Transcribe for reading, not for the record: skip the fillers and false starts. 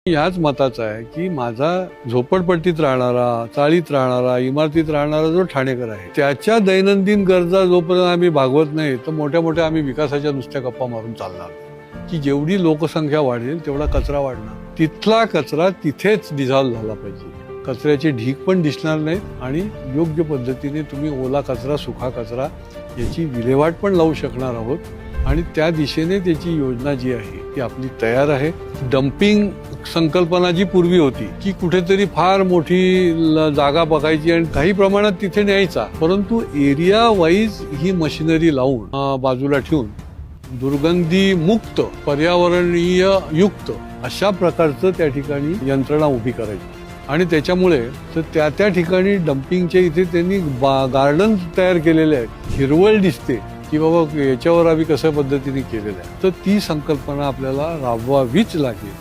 ह्याच मताचा आहे की माझा झोपडपट्टीत राहणारा, चाळीत राहणारा, इमारतीत राहणारा जो ठाणेकर आहे त्याच्या दैनंदिन गरजा जोपर्यंत आम्ही भागवत नाही तर मोठ्या मोठ्या आम्ही विकासाच्या नुसत्या गप्पा मारून चालणार नाही. की जेवढी लोकसंख्या वाढेल तेवढा कचरा वाढणार, तिथला कचरा तिथेच डिझॉल्व्ह झाला पाहिजे. कचऱ्याचे ढीग पण दिसणार नाहीत आणि योग्य पद्धतीने तुम्ही ओला कचरा, सुखा कचरा याची विल्हेवाट पण लावू शकणार आहोत. आणि त्या दिशेने त्याची योजना जी आहे ती आपली तयार आहे. डम्पिंग संकल्पना जी पूर्वी होती की कुठेतरी फार मोठी जागा बघायची आणि काही प्रमाणात तिथे न्यायचा, परंतु एरिया वाईज ही मशिनरी लावून बाजूला ठेवून दुर्गंधी मुक्त, पर्यावरणीय युक्त अशा प्रकारचं त्या ठिकाणी यंत्रणा उभी करायची. आणि त्याच्यामुळे तर त्या ठिकाणी डम्पिंगच्या इथे त्यांनी गार्डन तयार केलेले आहेत, हिरवळ दिसते की बाबा याच्यावर आम्ही कशा पद्धतीने केलेलं आहे. तर ती संकल्पना आपल्याला राबवावीच लागेल.